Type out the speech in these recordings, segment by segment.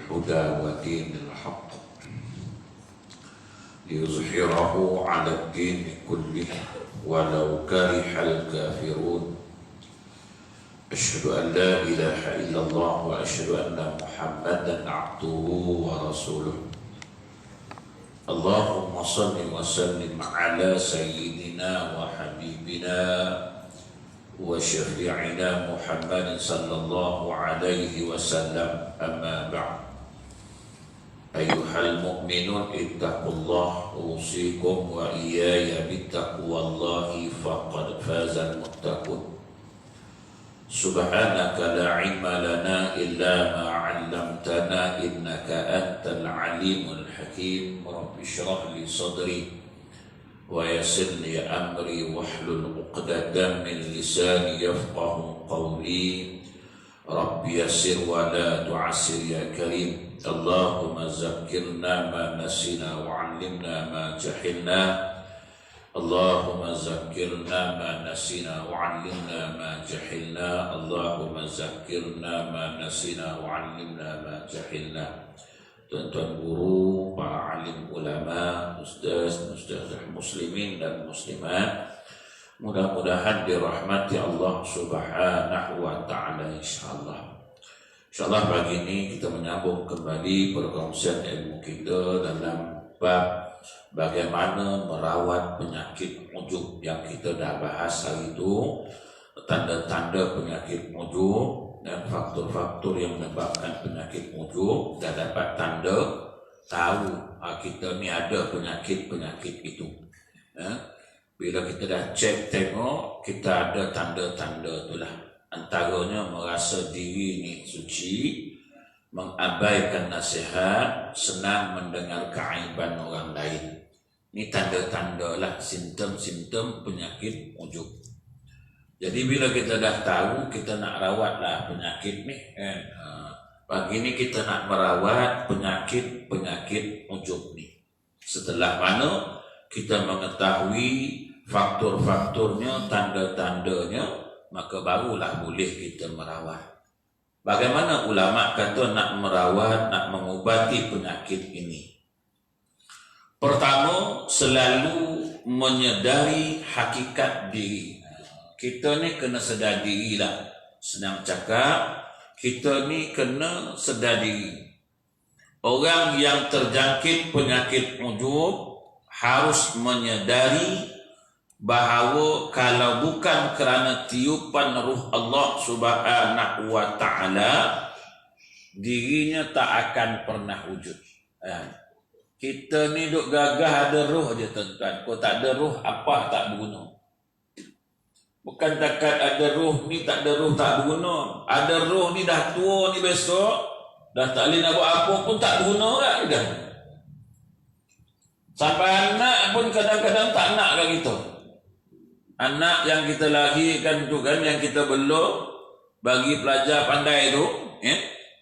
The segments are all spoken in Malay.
الهدى ودين الحق ليظهره على الدين كله ولو كره الكافرون أشهد أن لا إله إلا الله وأشهد أن محمدا عبده ورسوله اللهم صل وسلم على سيدنا وحبيبنا وشفيعنا محمد صلى الله عليه وسلم أما بعد أيها المؤمنون اتقوا الله أوصيكم وإياي بتقوى الله فقد فاز المتقون سبحانك لا علم لنا إلا ما علمتنا إنك أنت العليم الحكيم رب اشرح لي صدري ويسر لي أمري واحلل عقدة من لساني يفقه قولي رب يسر ولا تعسر يا كريم اللهم ذكرنا ما نسينا وعلمنا ما جهلنا اللهم ذكرنا ما نسينا وعلمنا ما جهلنا اللهم ذكرنا ما نسينا وعلمنا ما جهلنا. Tuan-tuan guru, para alim ulama, ustaz muslimin dan muslimat, mudah-mudahan dirahmati Allah Subhanahu wa taala insyaallah. Insyaallah pagi ini kita menyambung kembali perkongsian ilmu kita dalam bab bagaimana merawat penyakit ujub yang kita dah bahas hari itu, tanda-tanda penyakit ujub dan faktor-faktor yang menyebabkan penyakit ujub, dan dapat tanda tahu kita ni ada penyakit-penyakit itu. Bila kita dah cek tengok, kita ada tanda-tanda itulah. Antaranya merasa diri ni suci, mengabaikan nasihat, senang mendengar keaiban orang lain. Ini tanda-tanda lah, simptom-simptom penyakit ujub. Jadi bila kita dah tahu, kita nak rawatlah penyakit ni kan. Pagi ni kita nak merawat penyakit ujub ni. Setelah mana kita mengetahui faktor-faktornya, tanda-tandanya, maka barulah boleh kita merawat. Bagaimana ulama kata nak merawat, nak mengubati penyakit ini? Pertama, selalu menyedari hakikat diri. Kita ni kena sedar diri lah. Senang cakap, kita ni kena sedar diri. Orang yang terjangkit penyakit ujub harus menyedari bahawa kalau bukan kerana tiupan ruh Allah Subhanahu wa taala, dirinya tak akan pernah wujud. Kita ni duk gagah ada roh je tuan-tuan. Kalau tak ada roh, apa tak berguna. Bukan takat ada roh ni, tak ada roh tak berguna. Ada roh ni dah tua ni besok, dah tak boleh nak buat apa pun tak berguna kan dah. Sampai anak pun kadang-kadang tak nak kan kita. Anak yang kita lahirkan tu kan, yang kita belum bagi pelajar pandai tu,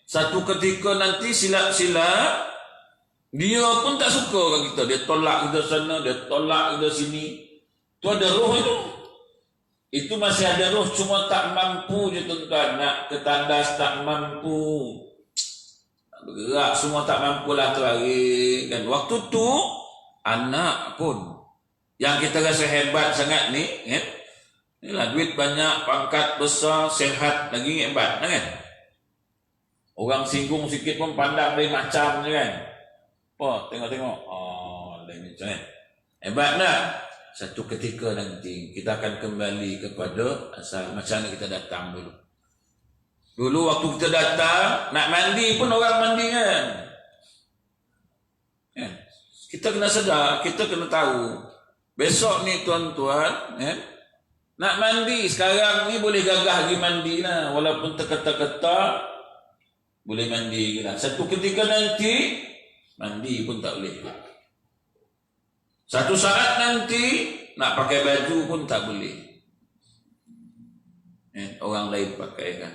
satu ketika nanti silap-silap dia pun tak suka kan kita. Dia tolak kita sana, dia tolak kita sini. Tu ada roh itu. Itu masih ada roh, cuma tak mampu je tuan-tuan. Nak ketandas tak mampu. Bergerak semua tak mampulah terlari kan. Waktu tu anak pun yang kita rasa hebat sangat ni, inilah duit banyak, pangkat besar, sehat lagi hebat kan. Orang singgung sikit pun pandang dari macam je kan. Apa? Tengok-tengok. Oh, lain macam kan. Hebat tak? Satu ketika nanti kita akan kembali kepada asal macam mana kita datang dulu. Dulu waktu kita datang, nak mandi pun orang mandi kan. Kita kena sedar, kita kena tahu. Besok ni tuan-tuan, nak mandi sekarang ni boleh gagah pergi mandi lah. Walaupun terketak-ketak, boleh mandi lah. Satu ketika nanti, mandi pun tak boleh. Satu saat nanti, nak pakai baju pun tak boleh. Orang lain pakai kan.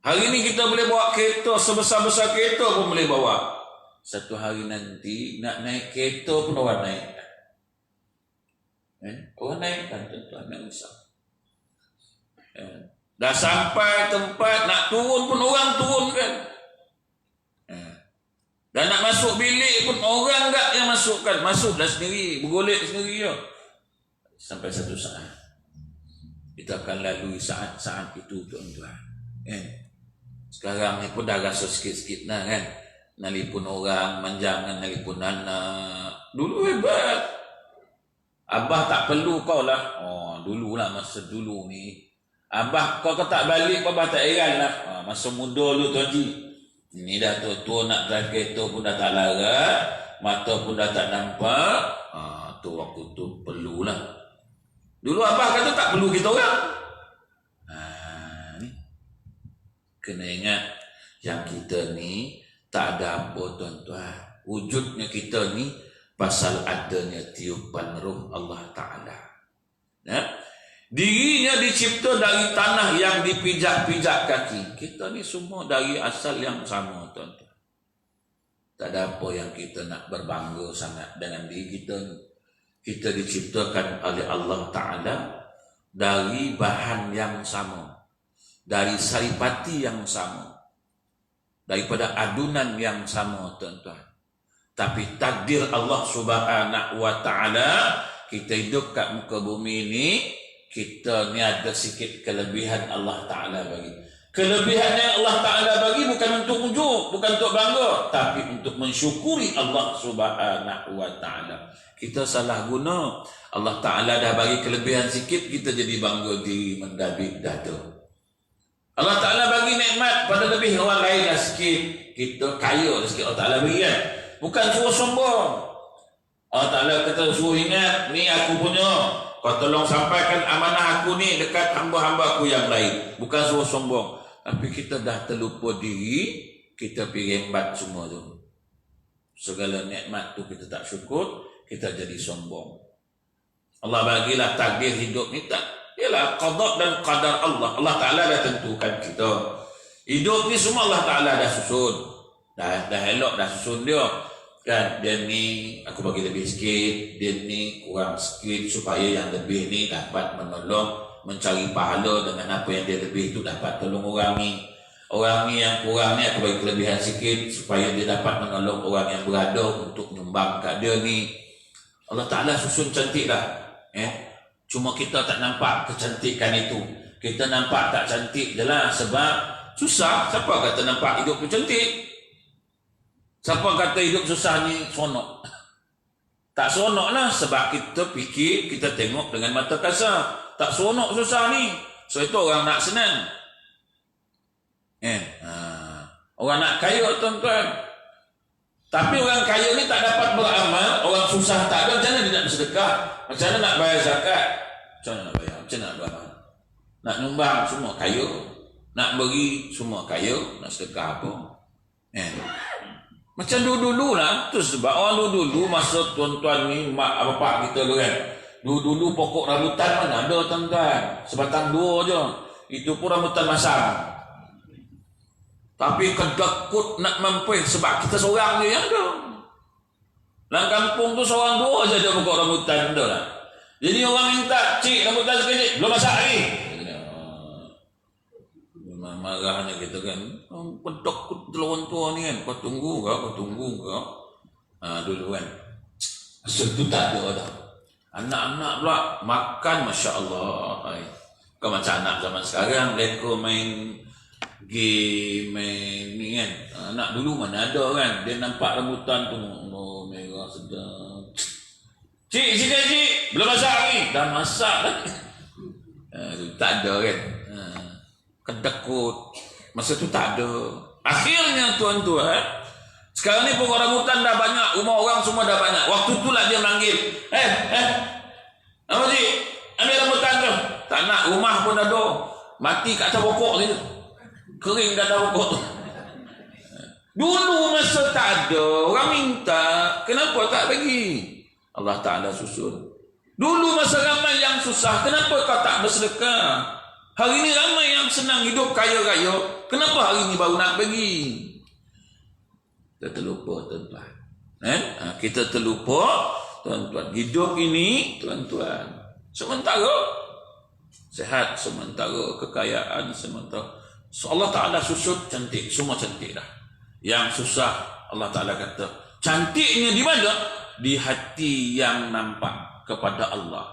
Hari ni kita boleh bawa kereta, sebesar-besar kereta pun boleh bawa. Satu hari nanti, nak naik kereta pun orang naik. Orang naik kan tuan-tuan, nak usah. Dah sampai tempat, nak turun pun orang turun kan. Dan nak masuk bilik pun orang tak yang masukkan. Masuklah sendiri, bergolek sendiri je. Sampai satu saat kita akan lalui saat-saat itu, tuan-tuan. Sekarang ni pun dah rasa sikit-sikit lah kan. Nalipun orang, manjangan nalipun anak. Dulu hebat. Abah tak perlu kau lah. Oh, dululah masa dulu ni. Abah kau tak balik, Abah tak heran lah. Masa muda lu Tuan Haji. Ini dah tua-tua nak drive kereta pun dah tak larat. Mata pun dah tak nampak. Tu waktu tu perlulah. Dulu Abah kata tak perlu kita orang. Ni. Kena ingat. Yang kita ni tak ada apa tuan-tuan. Wujudnya kita ni pasal adanya tiupan ruh Allah Ta'ala. Dirinya dicipta dari tanah yang dipijak-pijak kaki. Kita ni semua dari asal yang sama, tuan-tuan. Tak ada apa yang kita nak berbangga sangat dengan diri kita ni. Kita diciptakan oleh Allah Ta'ala dari bahan yang sama. Dari saripati yang sama. Daripada adunan yang sama, tuan-tuan. Tapi takdir Allah Subhanahu wa Ta'ala, kita hidup kat muka bumi ini, kita ni ada sikit kelebihan Allah Ta'ala bagi. Kelebihannya Allah Ta'ala bagi bukan untuk ujuk, bukan untuk bangga, tapi untuk mensyukuri Allah Subhanahu wa Ta'ala. Kita salah guna. Allah Ta'ala dah bagi kelebihan sikit, kita jadi bangga diri, mendabik dada. Allah Ta'ala bagi nikmat pada lebih orang lain lah sikit. Kita kaya lah sikit Allah Ta'ala bagi kan. Bukan suruh sombong. Allah Ta'ala kata suruh ingat, ni aku punya. Kau tolong sampaikan amanah aku ni dekat hamba-hamba aku yang lain. Bukan suruh sombong. Tapi kita dah terlupa diri, kita pergi hebat semua tu. Segala nikmat tu kita tak syukur, kita jadi sombong. Allah bagilah takdir hidup ni tak. Ialah qada dan qadar Allah. Allah Ta'ala dah tentukan kita. Hidup ni semua Allah Ta'ala dah susun. Dah elok dah susun dia. Kan, dia ni aku bagi lebih sikit, dia ni kurang sikit supaya yang lebih ni dapat menolong, mencari pahala dengan apa yang dia lebih tu dapat tolong orang ni. Orang ni yang kurang ni aku bagi kelebihan sikit supaya dia dapat menolong orang yang berada untuk nyumbang kat dia ni. Allah Ta'ala susun cantik dah. Cuma kita tak nampak kecantikan itu. Kita nampak tak cantik je lah sebab susah. Siapa kata nampak hidup tu cantik? Siapa kata hidup susah ni seronok? Tak seronok lah sebab kita fikir, kita tengok dengan mata kasar. Tak seronok susah ni. So itu orang nak senang. Orang nak kaya, tuan-tuan. Tapi orang kaya ni tak dapat beramal. Orang susah tak ada. Macam mana dia nak bersedekah? Macam mana nak bayar zakat? Macam mana nak bayar? Macam mana nak beramal? Nak nyumbang semua kaya. Nak beri semua kaya. Nak sedekah apa? Macam dulu-dulu lah. Tu sebab orang dulu masa tuan-tuan ni, mak bapak kita tu kan. Dulu-dulu pokok rambutan mana ada, tuan-tuan. Sebatang dua je. Itu pun rambutan masam. Tapi kedekut nak mampus sebab kita seorang je yang ada. Dalam kampung tu seorang dua je ada pokok rambutan tu lah. Jadi orang minta, cik rambutan sekejap, belum masak lagi. Marahnya kita kan, pedok telur tua ni kan, kau tunggu ke? Dulu kan, masa tu tak ada dah. Anak-anak pula makan, Masya Allah. Kau macam anak zaman sekarang, mereka main game, main ni kan. Anak dulu mana ada kan, dia nampak rambutan tu, oh merah sedap. Cik, belum masak lagi. Dah masak lagi. Tak ada kan. Kedekut. Masa tu tak ada. Akhirnya tuan-tuan, sekarang ni pokok rambutan dah banyak, rumah orang semua dah banyak. Waktu tu lah dia manggil, apa cik, ambil rambutan tu. Tak nak, rumah pun dah ada. Mati kat atas pokok tu. Kering kat atas pokok tu. Dulu masa tak ada, orang minta, kenapa tak bagi? Allah Ta'ala susun. Dulu masa ramai yang susah, kenapa kau tak bersedekah? Hari ini ramai yang senang hidup kaya-kaya. Kenapa hari ini baru nak bagi? Kita terlupa, tuan-tuan. Kita terlupa, tuan-tuan. Hidup ini, tuan-tuan, sementara. Sehat sementara, kekayaan sementara. So Allah Ta'ala susut cantik, semua cantik dah. Yang susah, Allah Ta'ala kata, cantiknya di mana? Di hati yang nampak kepada Allah.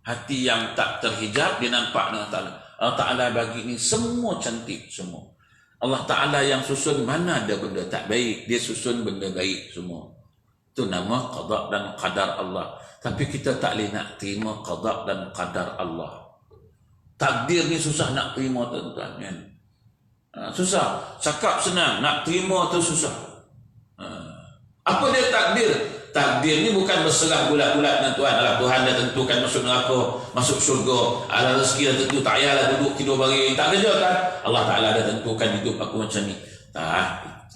Hati yang tak terhijab, dia nampak dengan Ta'ala. Allah Ta'ala bagi ini semua cantik semua. Allah Ta'ala yang susun, mana ada benda tak baik, dia susun benda baik semua. Itu nama qada dan qadar Allah. Tapi kita tak boleh nak terima qada dan qadar Allah. Takdir ni susah nak terima, tuan-tuan, kan? Susah. Cakap senang, nak terima tu susah. Apa dia takdir? Takdir ni bukan berserah bulat-bulat dengan Tuhan. Alah, Tuhan dah tentukan masuk neraka, masuk syurga. Alah, rezeki dah tentu, tak payahlah duduk tidur baring. Tak kerja kan? Allah Ta'ala dah tentukan hidup aku macam ni.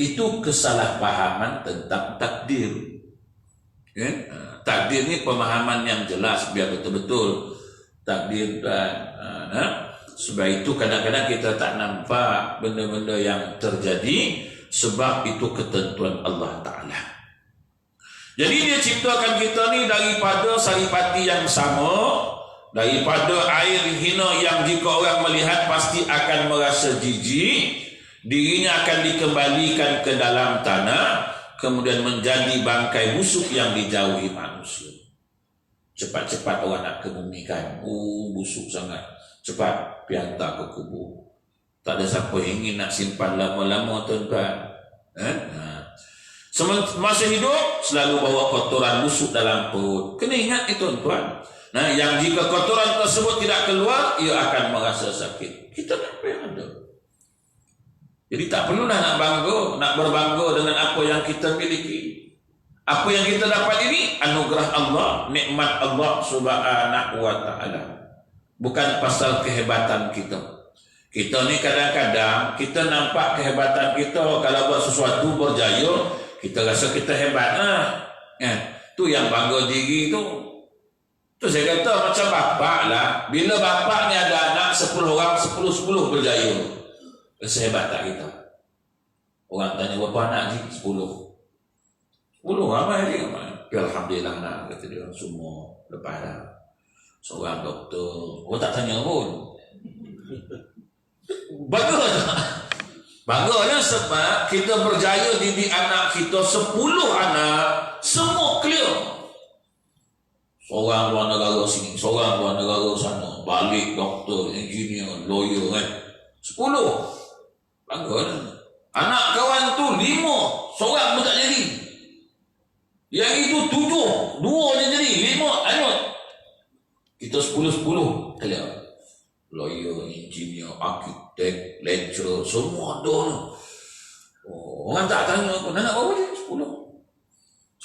Itu kesalahpahaman tentang takdir. Okay? Takdir ni pemahaman yang jelas biar betul-betul takdir dan sebab itu kadang-kadang kita tak nampak benda-benda yang terjadi sebab itu ketentuan Allah Ta'ala. Jadi dia ciptakan kita ni daripada saripati yang sama, daripada air hina yang jika orang melihat pasti akan merasa jijik, dirinya akan dikembalikan ke dalam tanah, kemudian menjadi bangkai busuk yang dijauhi manusia. Cepat-cepat orang nak kebumikan. Busuk sangat. Cepat piantar ke kubur. Tak ada siapa ingin nak simpan lama-lama, tuan-tuan. Semasa hidup selalu bawa kotoran busuk dalam perut. Kena ingat itu, tuan-tuan. Yang jika kotoran tersebut tidak keluar, ia akan merasa sakit. Kita apa yang ada? Jadi tak perlulah nak berbangga dengan apa yang kita miliki. Apa yang kita dapat ini anugerah Allah, nikmat Allah Subhanahu wa Ta'ala. Bukan pasal kehebatan kita. Kita ni kadang-kadang kita nampak kehebatan kita kalau buat sesuatu berjaya, kita rasa kita hebat. Tu yang bangga diri tu. Tu saya kata macam bapak lah. Bila bapak ni ada anak 10 orang, 10 berjaya. Sehebat tak kita? Orang tanya berapa anak ni? 10 ramai dia. Alhamdulillah nak, kata dia. Semua lepas dah. Seorang doktor. Orang tak tanya pun. Bangga sebab kita berjaya didik anak kita 10 anak. Semua clear. Seorang luar negara sini, seorang luar negara sana. Balik doktor, engineer, lawyer kan. 10. Bangga lah. Anak kawan tu 5, seorang pun tak jadi. Yang itu 7, 2 je jadi, 5 anyut. Kita 10 kalian. Lawyer, engineer, arkitek, lecturer, semua ada. Orang tak tanya pun, anak berapa je?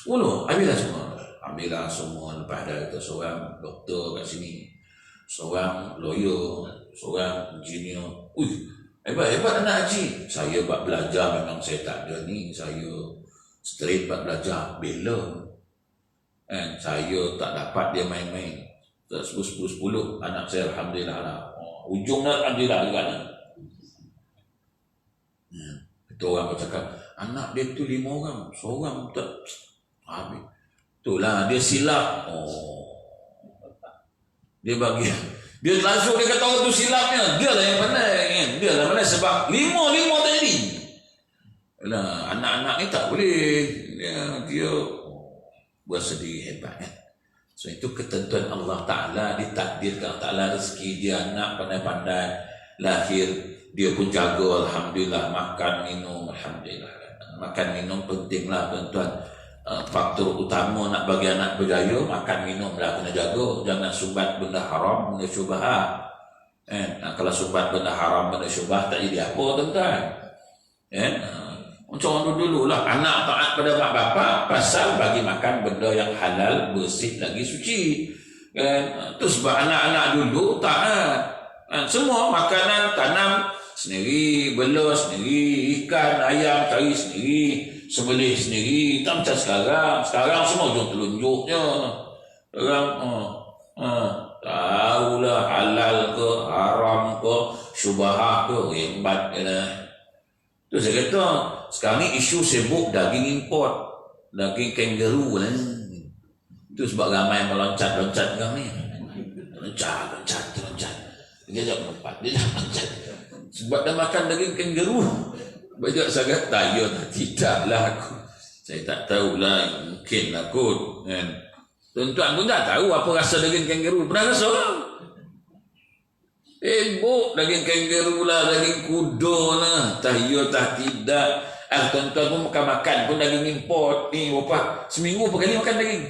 10. Habislah semua. Ambillah semua. Lepas dah kita seorang doktor kat sini, seorang lawyer, seorang engineer. Hebat anak haji. Saya buat belajar memang saya tak ada ni. Saya straight buat belajar. Bela. Saya tak dapat dia main-main. 10 anak saya Alhamdulillah lah. Ujungnya Alhamdulillah juga lah. Itu orang bercakap, anak dia tu 5 orang. Seorang tak habis. Itulah dia silap. Dia bagi. Dia langsung dia kata orang tu silapnya. Dia lah yang pandai kan. Dia lah pandai sebab 5 tak jadi. Nah, anak-anak ni tak boleh. Dia bersedih hebat kan. So itu ketentuan Allah Ta'ala. Ditakdirkan Ta'ala rezeki dia anak pandai-pandai. Lahir dia pun jaga Alhamdulillah. Makan minum Alhamdulillah. Makan minum penting lah tuan-tuan. Faktor utama nak bagi anak berjaya, makan minum lah kena jaga. Jangan sumbat benda haram, benda syubhat. Kalau sumbat benda haram, benda syubhat, tak jadi apa tuan-tuan. Macam orang dulu lah, anak taat pada mak bapak pasal bagi makan benda yang halal, bersih lagi suci. Itu sebab anak-anak dulu taat. Semua makanan tanam sendiri, bela sendiri, ikan, ayam cari sendiri, sembelih sendiri. Tak macam sekarang. Sekarang semua ujung telunjuknya. Sekarang tahulah halal ke, haram ke, syubhah ke, hebat ke lah. Tu saya kata, sekarang ni isu sibuk daging import, daging kangaroo lah. Itu sebab ramai meloncat-loncat sekarang ni. Loncat. Dia tak melompat, dia tak loncat. Sebab dah makan daging kangaroo. Banyak sangat tanya, tidaklah aku. Saya tak tahulah, mungkin lah kot. Kan? Tuan-tuan pun tak tahu apa rasa daging kangaroo. Pernah rasa? Buk, daging kangaroo lah, daging kuda lah. Tahiyah tak tidak. Tuan-tuan pun makan-makan pun daging import. Ni berapa? Seminggu berapa kali makan daging?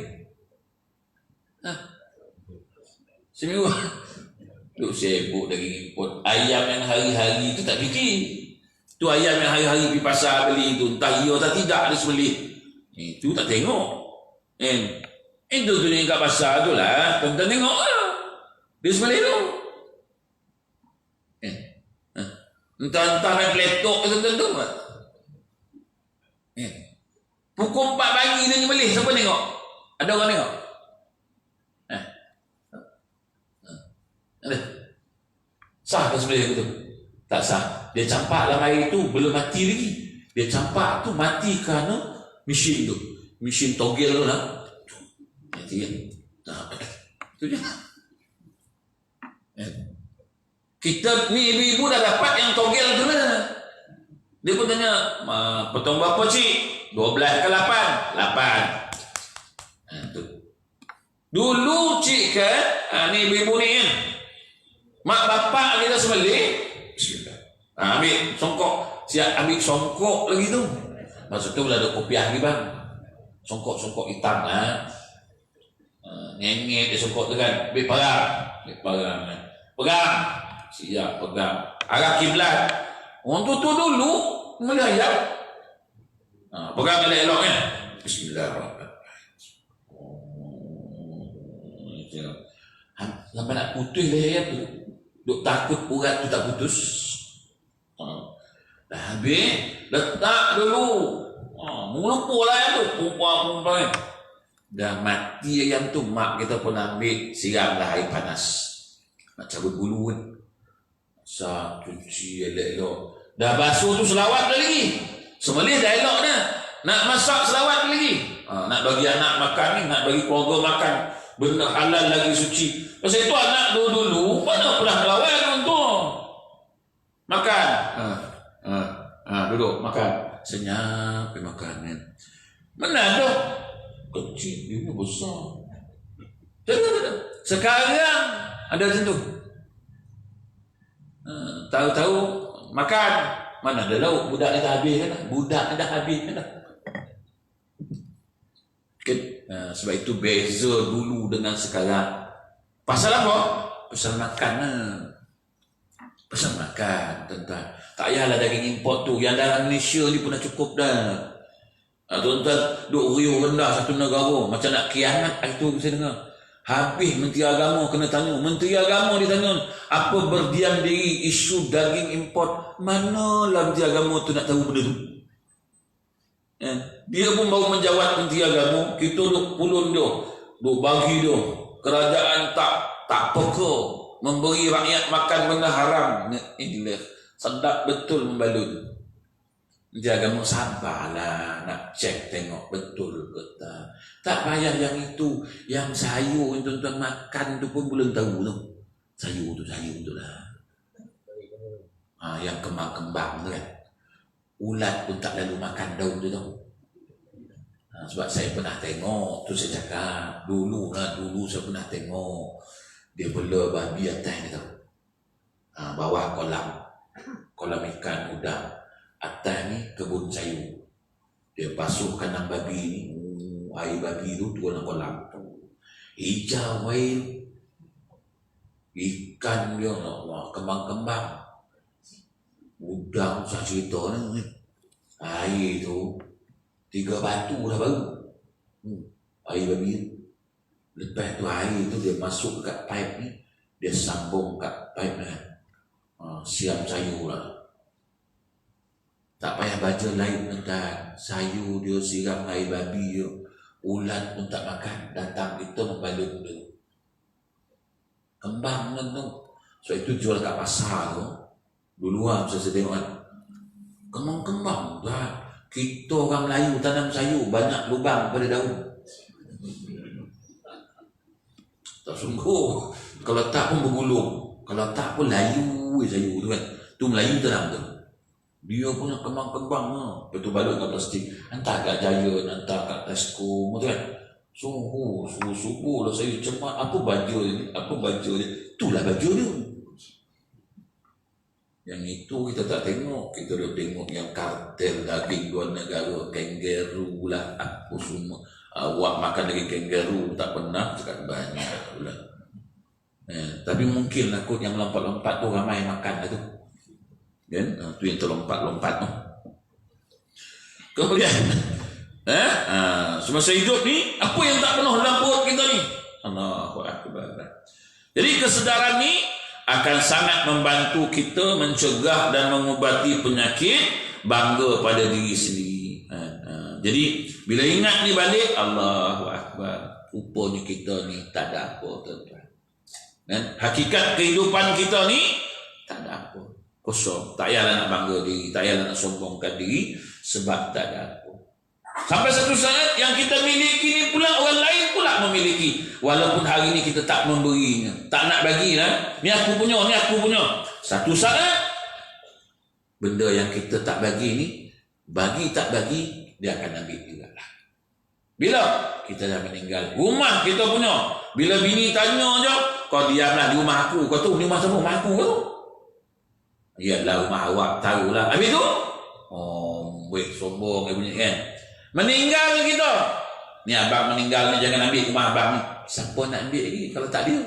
Seminggu. Duk sibuk daging import. Ayam yang hari-hari tu tak fikir. Tu ayam yang hari-hari pergi pasar beli tu, entah iya atau tidak ada sembelih. Itu tak tengok. Itu tu yang kat pasar tu lah. Tuan-tuan tengok lah. Dia sembelih tu. Entah-entah main peletok ke tuan-tuan tu. Pukul 4 pagi dia sembelih. Siapa tengok? Ada orang tengok? Ada? Sah ke sembelih tu? Tak sah. Dia campak dalam air tu belum mati lagi. Dia campak tu mati kerana mesin tu. Mesin togel tu lah. Mati kan? Itu je. Kita ni ibu-ibu dah dapat yang togel tu lah. Dia pun tanya, potong berapa cik? 12 ke 8? 8. Tu. Dulu cik kan, ni ibu-ibu ni kan. Mak bapak kita sembelih. Bismillah. Ambil songkok. Siap ambil songkok lagi tu. Maksud tu ada kopiah lagi bang. Songkok-songkok hitam lah. Ngengit dia songkok tu kan. Ambil parang. Ambil parang kan. Pegang. Siap pegang. Arah kiblat. Orang tu dulu melihat. Pegang elok-elok kan. Bismillahirrahmanirrahim. Sampai nak putus leher tu. Duk takut urat tu tak putus. Dah habis, letak dulu. Mengelumpur lah ayam tu. Pumpah-pumpah. Dah mati ayam tu, mak kita pun ambil, siramlah air panas. Nak cabut bulu kan. Masak, cuci, elok-elok. Dah basuh tu selawat lagi. Sembelih dah elok dah. Nak masak selawat lagi. Nak bagi anak makan ni, nak bagi keluarga makan. Benda halal lagi suci. Pasal itu anak dulu mana pernah lawan untuk makan. Duduk makan. Senyap makan kan. Mana tu? Kecil dia besar. Sekarang ada macam tu. Tahu-tahu makan. Mana ada lauk. Budak ni dah habis kan. Budak ni dah habis kan. Sebab itu beza dulu dengan sekarang. Pasal apa? Pasal makan lah. Pasal makan, tuan-tuan. Tak payahlah daging import tu. Yang dalam Malaysia ni pun dah cukup dah. Tuan-tuan, duk riuh rendah satu negara. Macam nak kiamat, itu saya dengar. Habis Menteri Agama kena tanya. Menteri Agama ditanya, apa berdiam diri isu daging import? Manalah Menteri Agama tu nak tahu benda tu? Dia pun baru menjawab Menteri Agama. Kita duk pulun dia. Duk bagi dia. Kerajaan tak peka memberi rakyat makan benda haram. Inilah sedap betul membalut. Dia agama sabarlah nak cek tengok betul ke tak. Tak payah yang itu, yang sayur yang tuan-tuan makan tu pun belum tahu tu. Sayur tu lah. Yang kembang-kembang tu kan. Ulat pun tak lalu makan daun tu tau. Sebab saya pernah tengok tu, saya cakap dulu saya pernah tengok dia bela babi atas ni tau. Bawah kolam ikan udang, atas ni kebun sayur. Dia basuh kandang babi ni, air babi tu turun dalam kolam. Hijau air, ikan dia kembang-kembang. Udang saya cerita ni, air tu 3 batu dah baru. Air babi tu. Lepas tu air tu dia masuk kat pipe ni, dia sambung kat pipe ni. Siap sayur lah. Tak payah baca lain tentang sayur dia siram air babi dia. Ulat pun tak makan, datang kita membalut dia. Kembang tu. So itu jual kat pasar tu. Dulu saya tengok kan. Kembang-kembang dah. Kita orang Melayu tanam sayur banyak lubang pada daun. Tak sungguh. Kalau tak pun bergulung. Kalau tak pun layu sayur tu kan. Tu Melayu tanam tu. Dia punya kembang-kembang. Betul balut dengan plastik. Hantar kat Giant, hantar kat Tesco, betul kan? Subuh lah saya cemat. Apa baju ni? Itulah baju dia. Yang itu kita tak tengok. Kita dah tengok yang kartel daging luar negara, kangaroo lah, apa semua. Awak makan daging kangaroo tak pernah, cakap banyak pula. Tapi mungkin lah kot yang lompat-lompat tu ramai makan lah tu. Kan? Tu yang terlompat-lompat tu. Kemudian semasa hidup ni, apa yang tak penuh dalam perut kita ni? Allahu Akbar. Jadi kesedaran ni akan sangat membantu kita mencegah dan mengubati penyakit bangga pada diri sendiri. Jadi bila ingat ni balik, Allahu Akbar, rupanya kita ni tak ada apa, tuan-tuan. Dan hakikat kehidupan kita ni tak ada apa, kosong. Tak payahlah nak bangga diri, tak payahlah nak sombongkan diri, sebab tak ada apa. Sampai satu saat yang kita miliki ni pula orang lain pula memiliki, walaupun hari ni kita tak memberinya, tak nak bagilah. Ni aku punya, ni aku punya. Satu saat benda yang kita tak bagi ni, bagi tak bagi, dia akan ambil juga lah. Bila kita dah meninggal, rumah kita punya. Bila bini tanya je, kau diamlah di rumah aku. Kau tahu ni rumah siapa? Rumah aku ke tu? Yalah, rumah awak, tahulah. Habis tu, sombong dia punya kan. Meninggal kita, ni abang meninggal ni, jangan ambil rumah abang ni. Siapa nak ambil lagi kalau tak dia?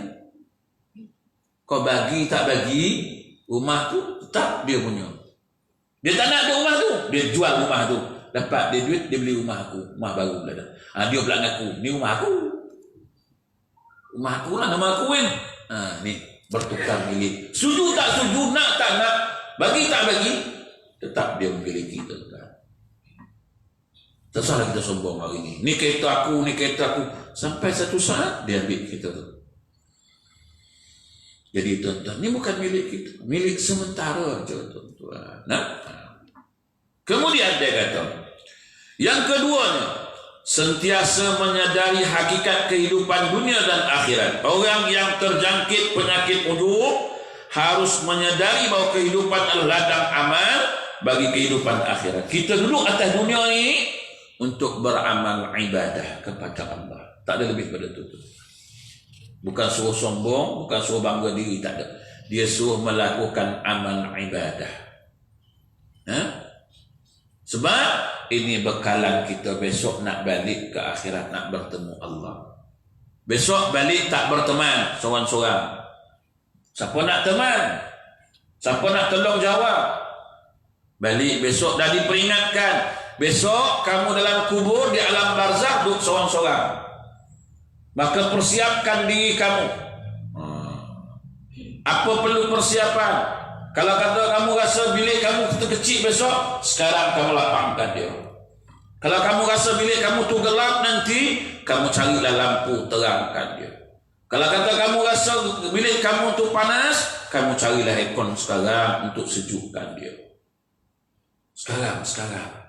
Kau bagi tak bagi, rumah tu tetap dia punya. Dia tak nak ada rumah tu, dia jual rumah tu. Dapat dia duit, dia beli rumah aku, rumah baru pula dah. Dia pula ngaku, ni rumah aku. Rumah aku lah, nama aku kan. Ni bertukar milik. Setuju tak setuju, nak tak nak, bagi tak bagi, tetap dia memiliki, tuan-tuan. Tak salah kita sombong hari ni. Ni kereta aku, ni kereta aku. Sampai satu saat dia ambil kita tu. Jadi tuan-tuan, ni bukan milik kita, milik sementara je, tuan-tuan. Kemudian dia kata, yang keduanya, sentiasa menyadari hakikat kehidupan dunia dan akhirat. Orang yang terjangkit penyakit ujub harus menyadari bahawa kehidupan adalah ladang amal bagi kehidupan akhirat. Kita duduk atas dunia ini untuk beramal ibadah kepada Allah. Tak ada lebih pada itu. Bukan suruh sombong, bukan suruh bangga diri, tak ada. Dia suruh melakukan amal ibadah. Sebab ini bekalan kita besok nak balik ke akhirat, nak bertemu Allah. Besok balik tak berteman seorang-seorang. Siapa nak teman? Siapa nak tolong jawab? Balik besok dah diperingatkan. Besok kamu dalam kubur di alam barzakh duduk seorang-seorang. Maka persiapkan diri kamu. Apa perlu persiapan? Kalau kata kamu rasa bilik kamu kecil besok, sekarang kamu lapangkan dia. Kalau kamu rasa bilik kamu tu gelap nanti, kamu carilah lampu terangkan dia. Kalau kata kamu rasa bilik kamu tu panas, kamu carilah aircon sekarang untuk sejukkan dia. Sekarang,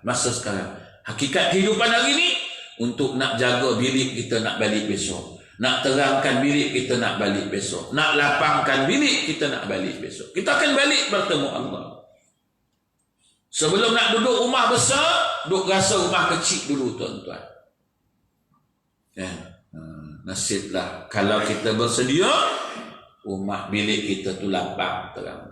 masa sekarang. Hakikat kehidupan hari ini untuk nak jaga bilik kita nak balik besok. Nak terangkan bilik kita nak balik besok. Nak lapangkan bilik kita nak balik besok. Kita akan balik bertemu Allah. Sebelum nak duduk rumah besar, duduk rasa rumah kecil dulu, tuan-tuan. Nasiblah kalau kita bersedia, rumah bilik kita tu lapang terang.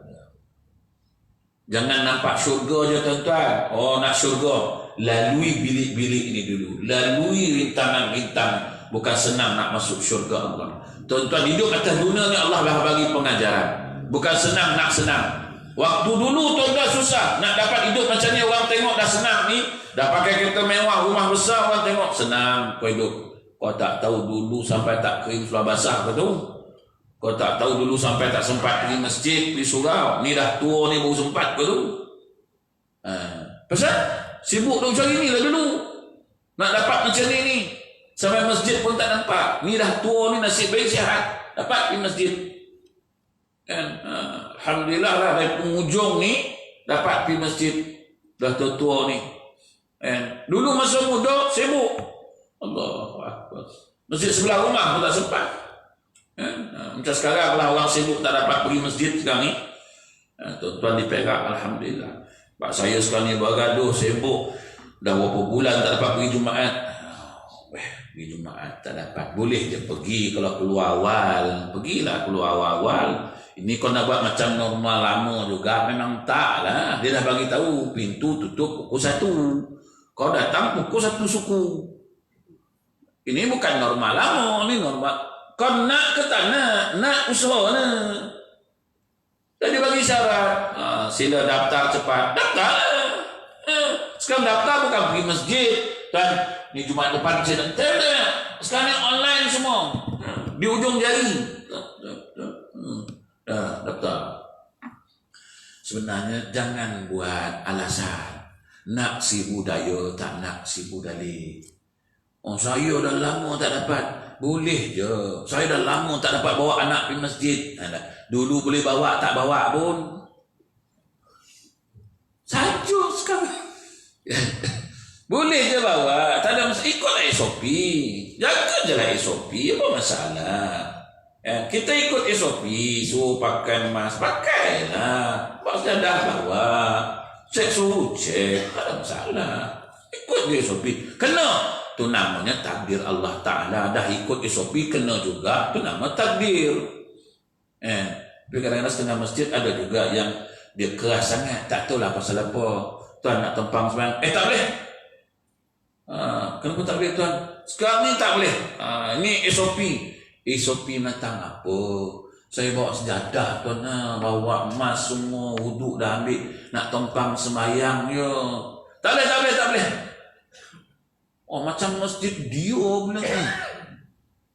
Jangan nampak syurga je, tuan-tuan. Nak syurga, lalui bilik-bilik ini dulu. Lalui rintangan-rintangan. Bukan senang nak masuk syurga Allah. Tuan-tuan, hidup atas dunia ni Allah dah bagi pengajaran. Bukan senang nak senang. Waktu dulu tuan-tuan susah. Nak dapat hidup macam ni, orang tengok dah senang ni. Dah pakai kereta mewah, rumah besar, orang tengok senang kau hidup. Kau tak tahu dulu sampai tak kering seluar basah, kau tahu? Kau tak tahu dulu sampai tak sempat pergi masjid, pergi surau. Ni dah tua ni baru sempat, kau tahu? Pasal sibuk duk cari ni lah dulu. Nak dapat macam ni. Sampai masjid pun tak nampak. Ni dah tua ni, nasib baik sihat, dapat pergi masjid. Alhamdulillah lah, dari penghujung ni dapat pergi masjid. Dah tua ni. Dulu masa muda sibuk. Allahu Akbar. Masjid sebelah rumah pun tak sempat. Macam sekarang lah orang sibuk tak dapat pergi masjid sekarang ni. Tuan-tuan di Perak, alhamdulillah. Pak saya sekarang ni bergaduh, sibuk. Dah berapa bulan tak dapat pergi Jumaat. Pergi Jumaat tak dapat. Boleh je pergi kalau keluar awal. Pergilah keluar awal. Ini kau nak buat macam normal lama juga. Memang tak lah. Dia dah bagi tahu pintu tutup pukul 1. Kau datang pukul 1 suku. Ini bukan normal lama. Ini normal. Kau nak ke tak nak? Nak usaha nak. Jadi bagi syarat. Sila daftar cepat. Daftar. Sekarang daftar bukan pergi masjid. Dan ni Jumaat depan saya nak. Sekarang ni online semua. Di ujung jari. Daftar. Sebenarnya jangan buat alasan. Nak si budaya, tak nak si budaya. Oh, saya dah lama tak dapat. Boleh je. Saya dah lama tak dapat bawa anak pergi masjid. Dulu boleh bawa, tak bawa pun. Sajuk sekarang. Boleh je bawa. Tak ada masalah. Ikutlah SOP. Jaga je lah SOP. Apa masalah? Kita ikut SOP. Suruh pakai mask. Pakailah. Maksudnya dah bawa. Cek suruh cek. Tak ada masalah. Ikut je SOP. Kena. Itu namanya takdir Allah Ta'ala. Dah ikut SOP kena juga. Itu nama takdir. Tapi kadang-kadang setengah masjid ada juga yang dia keras sangat. Tak tahulah pasal apa. Tuan nak tempang sembahyang. Tak boleh. Kenapa tak boleh tuan? Sekarang ni tak boleh. Ini SOP. SOP datang apa? Saya bawa sejadah tuan. Bawa emas semua. Wuduk dah ambil. Nak tempang sembahyang. Ya. Tak boleh, tak boleh, tak boleh. Oh, macam masjid dia bilang ni.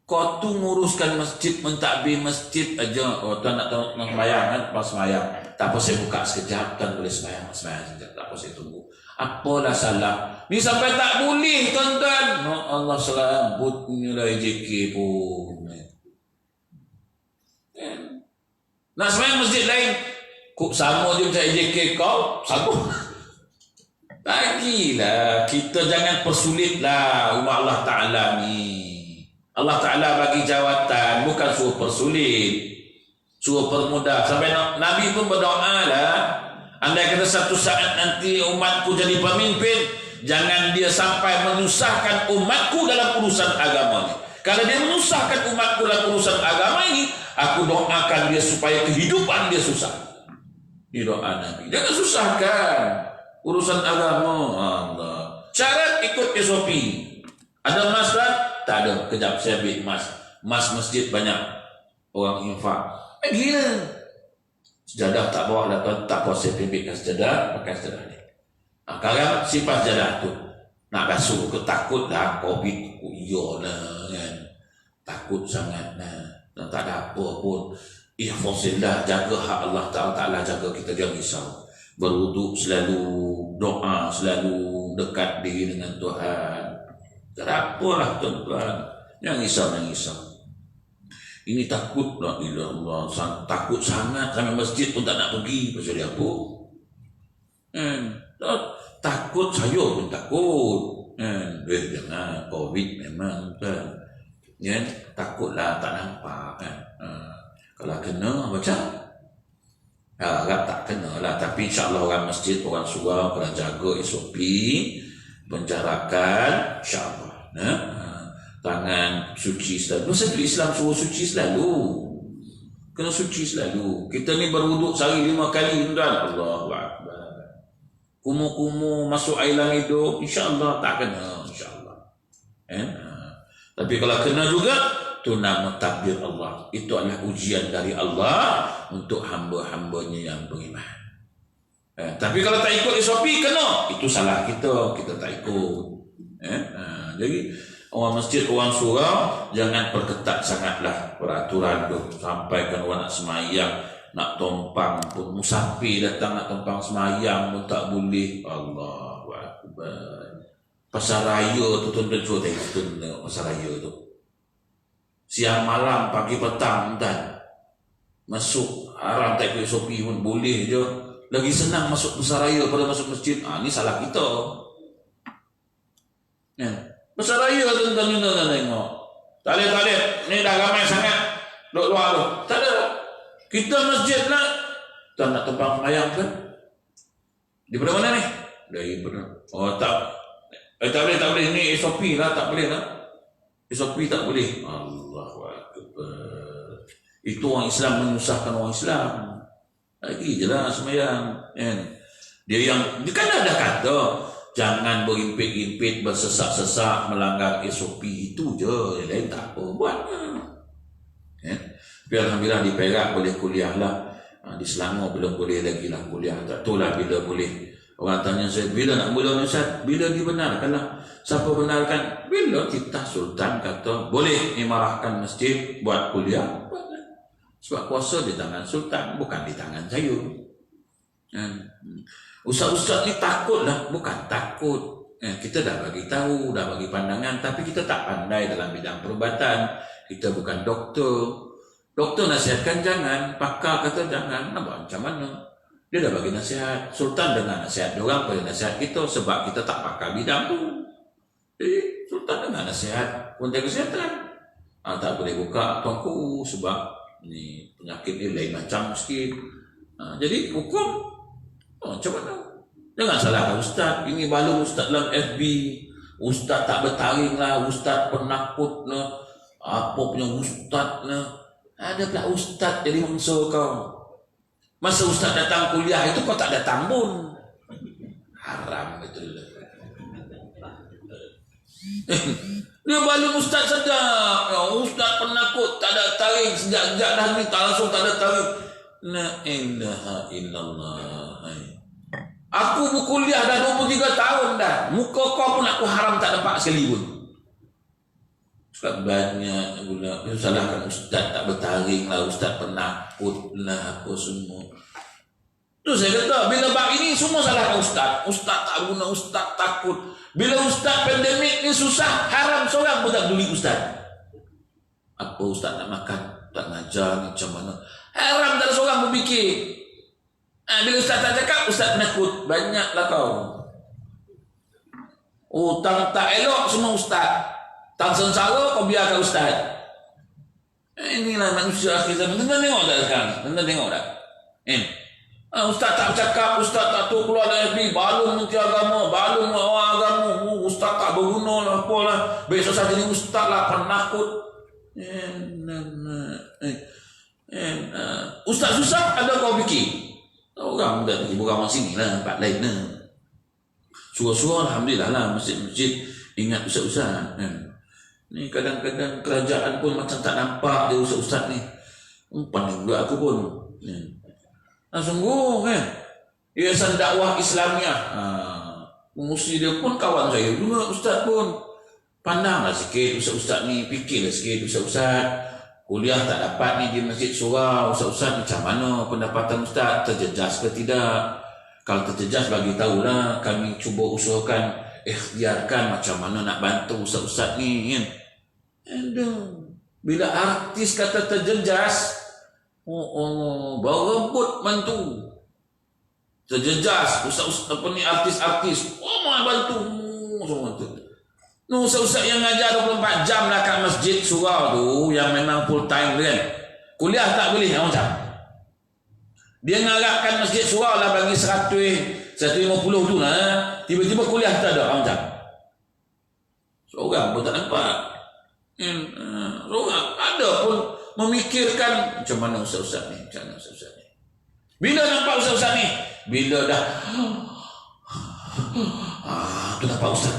Kau tu nguruskan masjid, mentadbir masjid aja. Oh, tuan nak sembahyang kan? Pas sembahyang. Tak apa saya buka sekejap, tuan boleh sembahyang sekejap. Tak apa saya tunggu. Apalah salah. Ni sampai tak boleh, tuan-tuan. No, Allah selamatnya lah EJK pun. Nak sembahyang masjid lain. Kok sama je macam EJK kau? Sama. Bagilah, kita jangan persulitlah umat Allah Ta'ala ni. Allah Ta'ala bagi jawatan, bukan suruh persulit, suruh permudah. Sampai Nabi pun berdoa lah, andai kata satu saat nanti umatku jadi pemimpin, jangan dia sampai menyusahkan umatku dalam urusan agama ni. Kalau dia menyusahkan umatku dalam urusan agama ini, aku doakan dia supaya kehidupan dia susah. Ini doa Nabi. Jangan susahkan urusan agama. Allah. Syarat ikut SOP. Ada emas tak? Tak ada. Kejap saya ambil emas. Emas masjid banyak orang infak. Gila. Sejadah tak bawa dapat. Tak puas saya ambilkan sejadah. Pakai sejadah ni. Sekarang simpan sejadah tu. Nak basuh ke takut lah. Covid. Iyalah kan. Takut sangat lah. Dan tak ada apa pun. Ihfazillah. Jaga hak Allah Ta'ala. Jaga kita. Jangan risau. Berwuduk selalu, doa selalu, dekat diri dengan Tuhan. Tak ada apalah tuan-tuan. Jangan risau. Ini takut lah, Allah. Takut sangat sampai masjid pun tak nak pergi. Pasal dia apa? Takut, saya pun takut. Jangan, Covid memang kan. Takutlah tak nampak kan. Kalau kena macam harap tak kena lah. Tapi insyaAllah orang masjid, orang surau kena jaga SOP penjarakan insyaAllah. Tangan suci selalu. Masa Islam suruh suci selalu. Kena suci selalu. Kita ni berwuduk sehari 5 kali tuan. Allahu Akbar. Kumuh-kumuh masuk air lang hidup, insyaAllah tak kena. InsyaAllah. Tapi kalau kena juga, itu nama takdir Allah. Itu adalah ujian dari Allah untuk hamba-hambanya yang beriman. Tapi kalau tak ikut SOP, kena. Itu salah kita. Kita tak ikut. Jadi, orang masjid, orang surau, jangan perketat sangatlah peraturan tu. Sampai kan orang nak semayang, nak tompang pun. Musafir datang nak tompang semayang pun tak boleh. Allahu Akbar. Pasar raya tu, tuan-tuan cuba tengok pasar raya tu. Siang malam, pagi petang, dan masuk haram tak ikut SOP pun boleh je. Lagi senang masuk besar raya pada masuk masjid. Ni salah kita. Besar raya tuan-tuan tengok. Tak boleh. Ni dah ramai sangat. Duduk luar tu. Tak ada. Kita masjid lah. Tak nak tempang semayang kan? Daripada mana ni? Daripada. Oh tak. Tak boleh. Ini SOP lah, tak boleh lah. SOP tak boleh. Allahu Akbar. Itu orang Islam menyusahkan orang Islam. Lagi je lah semayang. Dia kan ada kata, jangan berimpit-impit, bersesak-sesak, melanggar SOP, itu je. Yang lain tak apa, buat. Tapi Alhamdulillah di Perak boleh kuliah lah. Di Selangor belum boleh lagi lah kuliah. Tak tahu lah bila boleh. Orang tanya saya, bila nak mula ni Ustaz? Bila dibenarkan lah. Siapa benarkan? Bila kita Sultan kata boleh imarahkan masjid buat kuliah. Sebab kuasa di tangan Sultan, bukan di tangan saya. Ustaz-ustaz ni takut lah. Bukan takut. Kita dah bagi tahu, dah bagi pandangan, tapi kita tak pandai dalam bidang perubatan. Kita bukan doktor. Doktor nasihatkan jangan, pakar kata jangan. Nampak macam mana? Dia dah bagi nasihat. Sultan dengar nasihat diorang pada nasihat kita, sebab kita tak pakar bidang tu. Jadi Sultan dengar nasihat Kementerian Kesihatan. Tak boleh buka tuanku sebab ni penyakit dia lain macam sikit. Jadi hukum macam mana? Jangan salahkan Ustaz. Ini balung Ustaz dalam FB. Ustaz tak bertaring lah, Ustaz penakut lah, apa punya Ustaz lah. Ada pula Ustaz jadi mangsa kau. Masa Ustaz datang kuliah itu kau tak datang pun. Haram betul. Dia balung Ustaz sedap. Ustaz penakut, tak ada taring. Sejak-sejak dah ni tak langsung tak ada taring. La ilaha illallah. Aku berkuliah dah 23 tahun dah. Muka kau pun aku haram tak nampak sekali pun. Sebab banyak pula salahkan Ustaz tak bertaring lah, Ustaz penakut lah, apa semua. Tu saya kata, bila bab ini semua salahkan Ustaz. Ustaz tak guna, Ustaz takut. Bila Ustaz pandemik ni susah, haram seorang pun tak peduli Ustaz. Apa Ustaz nak makan, tak ngajar macam mana. Haram tak ada seorang pun fikir. Bila Ustaz tak cakap, Ustaz penakut. Banyaklah kau. Tang tak elok semua Ustaz. Tang sengsara kau biarkan Ustaz. Inilah manusia akhir zaman. Tentang tengok tak sekarang? Tentang tengok tak? Ustaz tak bercakap, Ustaz tak tahu keluar dari FB, balung menteri agama, balung orang agama, Ustaz tak berguna lah, apalah. Besok saja ni Ustaz lah penakut. Ustaz susah, ada kau fikir. Orang dah pergi orang sini lah, tempat lain lah. Surah-surah Alhamdulillah lah, masjid-masjid ingat Ustaz-Ustaz. Ni kadang-kadang kerajaan pun macam tak nampak dia Ustaz-Ustaz ni. Pandang juga aku pun. Sungguh kan. Yayasan Dakwah Islamiah. Pengurusi dia pun kawan saya juga, Ustaz pun. Pandanglah sikit Ustaz-Ustaz ni, fikirlah sikit Ustaz-Ustaz. Kuliah tak dapat ni di masjid surau, Ustaz-Ustaz macam mana pendapatan Ustaz, terjejas ke tidak? Kalau terjejas bagi tahulah, kami cuba usahakan, ikhtiarkan macam mana nak bantu Ustaz-Ustaz ni kan. Bila artis kata terjejas, baru rebut bantu. Terjejas Ustaz-Ustaz apa ni, artis-artis mau bantu semua tu. Ustaz-Ustaz yang ngajar 24 jam lah kat masjid surau tu, yang memang full time kan. Kuliah tak boleh macam. Dia ngarapkan masjid surau lah bagi 150 tu lah. Tiba-tiba kuliah tak ada macam. Seorang pun tak nampak. Seorang ada pun memikirkan macam mana Ustaz-Ustaz ni, macam mana Ustaz-Ustaz ni. Bila nampak Ustaz-Ustaz ni? Bila dah tu nampak Ustaz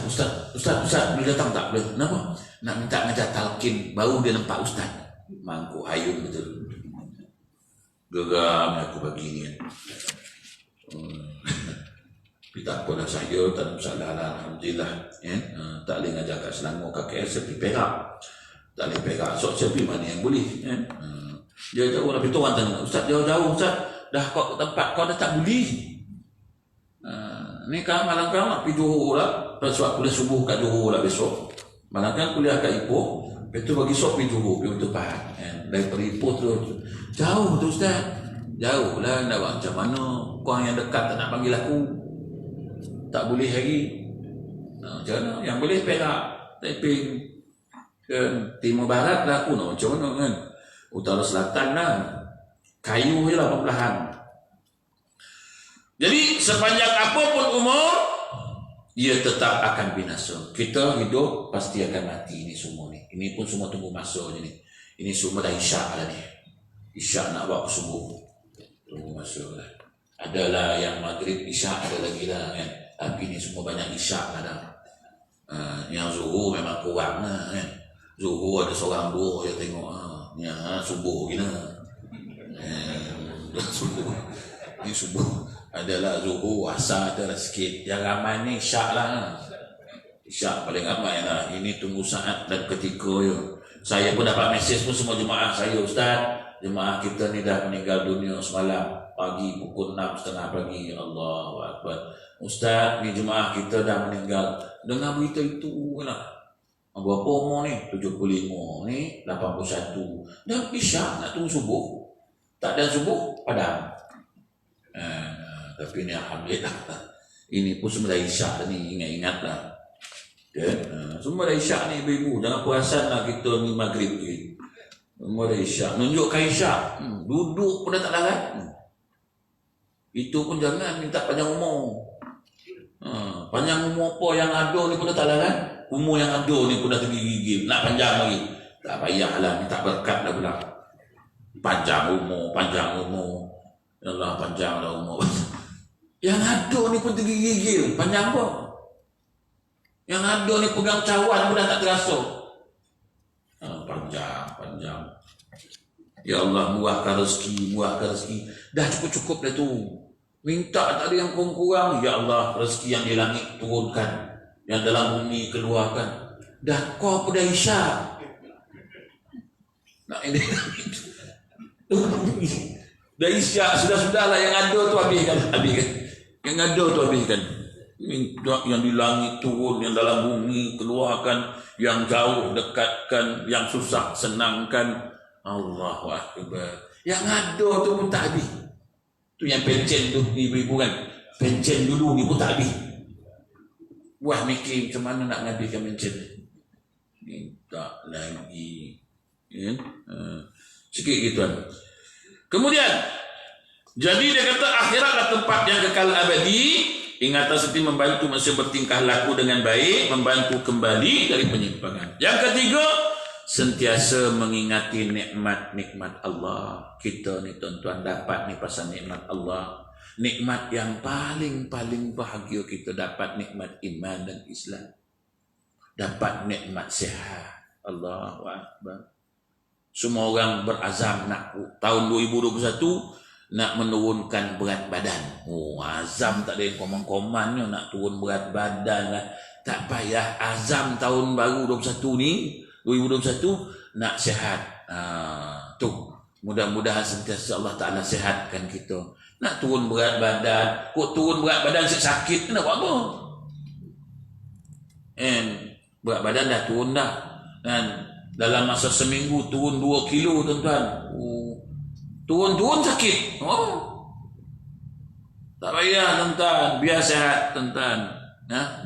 boleh datang tak? Boleh. Kenapa? Nak minta ngajar talqin, baru dia nampak Ustaz. Mangkuk hayun betul. Geram aku bagi ni. Tapi tak apa dah, saya tak ada masalah lah, Alhamdulillah. Tak boleh ngajar kat Selangor, kat KL, saya pergi Perak. Tak boleh Perak, so saya pergi mana yang boleh. Dia jauh, tapi tu orang tanya, Ustaz jauh-jauh Ustaz, dah kau tempat kau dah tak boleh. Ni kan malangkang nak pergi Johor lah, sebab kuliah subuh kat Johor lah besok. Malangkang kuliah kat Ipoh, lepas tu bagi sok pergi Johor, pergi tempat. Daripada Ipoh terus jauh tu Ustaz. Jauh lah, nak buat macam mana. Kau yang dekat tak nak panggil aku, tak boleh lagi. Macam mana? Yang boleh Perak, Taiping kan, Timur Barat lah aku nak macam mana kan. Utara Selatan lah, kayu je lah perlahan. Jadi sepanjang apapun umur, dia tetap akan binasa. Kita hidup pasti akan mati, ini semua ni. Ini pun semua tunggu masa je ni. Ini semua dah isyak lah ni. Isyak nak buat subuh. Tunggu masa lah. Adalah yang maghrib isyak ada lagi lah kan. Tapi ni semua banyak isyak lah dah. Yang zuhur memang kurang lah kan. Zuhur ada seorang dua yang tengok. Subuh gini. Subuh. Ini subuh. Adalah zuhur, asar ada sikit. Yang ramai ni isyak lah. Isyak paling ramai lah. Ini tunggu saat dan ketika je. Saya pun dapat mesej pun semua jemaah saya, Ustaz, jemaah kita ni dah meninggal dunia semalam pagi pukul 6:30 pagi. Allahu Akbar. Ustaz, ni jemaah kita dah meninggal. Dengar berita itu lah. Berapa umur ni? 75 ni, 81. Dan isyak nak tunggu subuh. Tak ada subuh, padam. Tapi ni alhamdulillah. Ini pun semua dah isyak ni, ingat-ingatlah. Okay? Semua dah isyak ni ibu-ibu. Jangan perasan lah kita ni maghrib ni. Semua dah isyak. Nunjukkan isyak. Duduk pun dah tak larat. Itu pun jangan minta panjang umur. Panjang umur apa yang ada ni pun dah tak larat. Umur yang ada ni pun dah tergigil. Nak panjang lagi. Tak payahlah minta berkat dah pula. Panjang umur. Ya Allah, panjanglah umur. Yang ada ni pun tergigil. Panjang apa? Yang ada ni pegang cawan pun dah tak terasa. Panjang. Ya Allah, murahkan rezeki. Dah cukup dah tu. Minta tak ada yang kurang. Ya Allah, rezeki yang di langit turunkan. Yang dalam bumi keluarkan. Dah kau pun dah isyak. Nak ini. Dah isyak, sudah-sudahlah yang ada tu habiskan. Yang ada tu habiskan. Yang di langit turun, yang dalam bumi keluarkan, yang jauh dekatkan, yang susah senangkan. Allahu Akbar. Yang ada tu pun tak habis. Tu yang pencen tu ibu-ibu kan. Pencen dulu ni pun tak habis. Wah, mikir macam mana nak habiskan pencen. Minta lagi. Sikit gitu kan. Kemudian, jadi dia kata akhiratlah tempat yang kekal abadi. Ingatan seperti membantu manusia bertingkah laku dengan baik, membantu kembali dari penyimpangan. Yang ketiga, sentiasa mengingati nikmat-nikmat Allah. Kita ni tuan-tuan dapat ni pasal nikmat Allah. Nikmat yang paling bahagia kita dapat nikmat iman dan Islam. Dapat nikmat sihat. Allahu Akbar. Semua orang berazam nak tahun 2021 nak menurunkan berat badan. Azam tak ada yang koman-komannya nak turun berat badan lah. Tak payah, azam tahun baru 2021 nak sihat. Tu mudah-mudahan sentiasa Allah Ta'ala sihatkan kita. Nak turun berat badan, kok turun berat badan sakit nak buat apa? Berat badan dah turun dah. Dan dalam masa seminggu turun 2 kilo tuan-tuan. Turun sakit. Tak payah tuan-tuan, biar sehat tuan-tuan.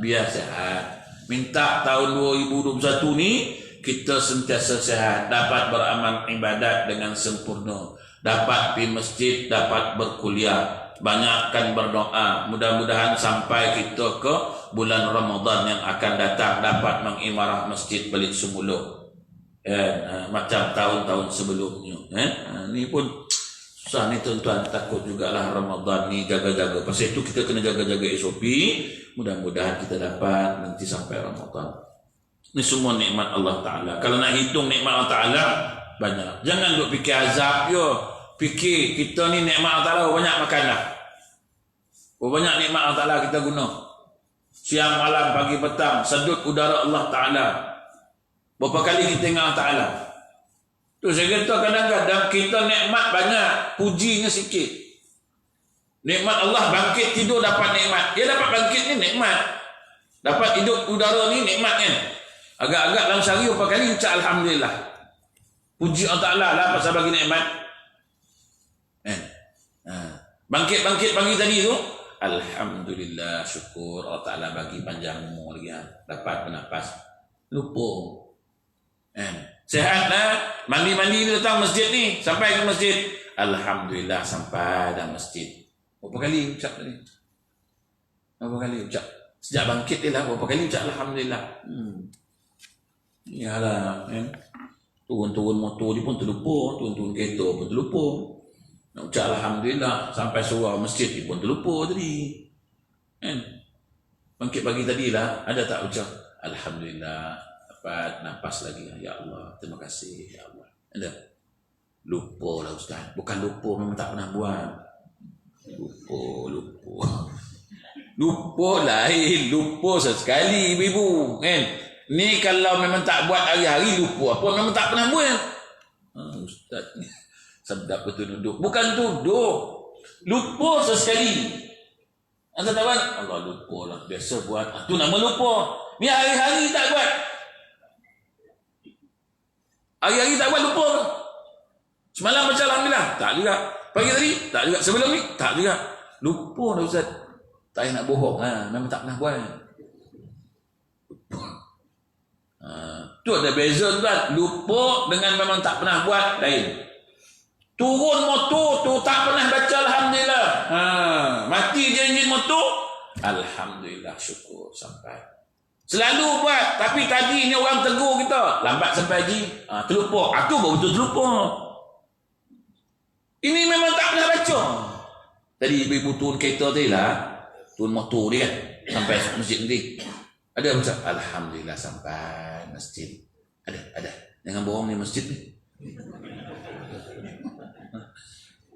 Biar sehat. Minta tahun 2021 ni kita sentiasa sehat, dapat beramal ibadat dengan sempurna, dapat pergi masjid, dapat berkuliah, banyakkan berdoa. Mudah-mudahan sampai kita ke bulan Ramadan yang akan datang dapat mengimarah masjid balik semula. Macam tahun-tahun sebelumnya. Ni pun susah ni tuan-tuan, takut jugalah Ramadan ni, jaga-jaga. Pasal itu kita kena jaga-jaga SOP. Mudah-mudahan kita dapat nanti sampai Ramadan. Ni semua nikmat Allah Ta'ala. Kalau nak hitung nikmat Allah Ta'ala, banyak. Jangan duk fikir azab yo. Fikir kita ni nikmat Allah Ta'ala banyak makan dah. Banyak nikmat Allah Ta'ala kita guna. Siang, malam, pagi, petang, sedut udara Allah Ta'ala. Berapa kali kita ingat Allah Ta'ala? Tu saya kata kadang-kadang kita nikmat banyak, pujinya sikit. Nikmat Allah, bangkit tidur dapat nikmat. Dia dapat bangkit ni nikmat. Dapat hidup udara ni nikmat kan. Agak-agak dalam sehari berapa kali ucap Alhamdulillah. Puji Allah Ta'ala lah pasal bagi nikmat. Bangkit pagi tadi tu, Alhamdulillah, syukur Allah Ta'ala bagi panjang umur lagi. Dapat bernafas. Lupa. Sehat lah. Mandi-mandi ni datang masjid ni. Sampai ke masjid. Alhamdulillah sampai dah masjid. Berapa kali ucap tadi? Berapa kali ucap? Sejak bangkit dia lah, berapa kali ucap Alhamdulillah. Yalah, kan? Turun-turun motor dia pun terlupa, turun-turun kereta pun terlupa. Nak ucap Alhamdulillah, sampai surau masjid dia pun terlupa tadi. Kan? Bangkit pagi tadi lah, ada tak ucap Alhamdulillah, dapat nafas lagi. Ya Allah, terima kasih. Ya Allah. Ada? Lupa lah Ustaz. Bukan lupa, memang tak pernah buat. Lupa lain, lupa sesekali ibu-ibu, kan? Ni kalau memang tak buat hari-hari lupa apa, memang tak pernah buat. Ustaz ni sedap betul duduk. Bukan duduk, lupa sesekali. Anda tahu kan? Allah lupa lah, biasa buat. Tu nama lupa. Ni hari-hari tak buat. Hari-hari tak buat lupa. Semalam baca Alhamdulillah, tak juga. Pagi tadi, tak juga. Sebelum ni, tak juga. Lupa dah Ustaz. Tak payah nak bohong lah. Memang tak pernah buat. Tu ada beza Tuan. Lupa dengan memang tak pernah buat, lain. Turun motor tu tak pernah baca Alhamdulillah. Mati je enjin motor. Alhamdulillah, syukur sampai. Selalu buat. Tapi tadi ni orang tegur kita. Lambat sampai haji. Terlupa. Aku baru betul terlupa. Ini memang tak pernah baca. Tadi ibu-ibu turun kereta tadi lah. Turun motor dia kan. Sampai masjid nanti. Ada macam Alhamdulillah sampai masjid. Ada. Jangan bohong ni masjid ni.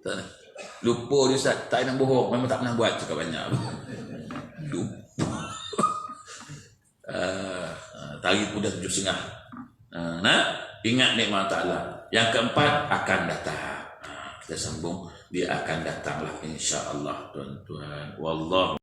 Tak ada. Lupa dia Ustaz. Tak nak bohong. Memang tak pernah buat. Cakap banyak. Lupa. Tari pun dah 7.30. Ingat nikmat ta'ala. Yang keempat akan datang. Kita sambung. Dia akan datanglah insya-Allah tuan-tuan. Wallahu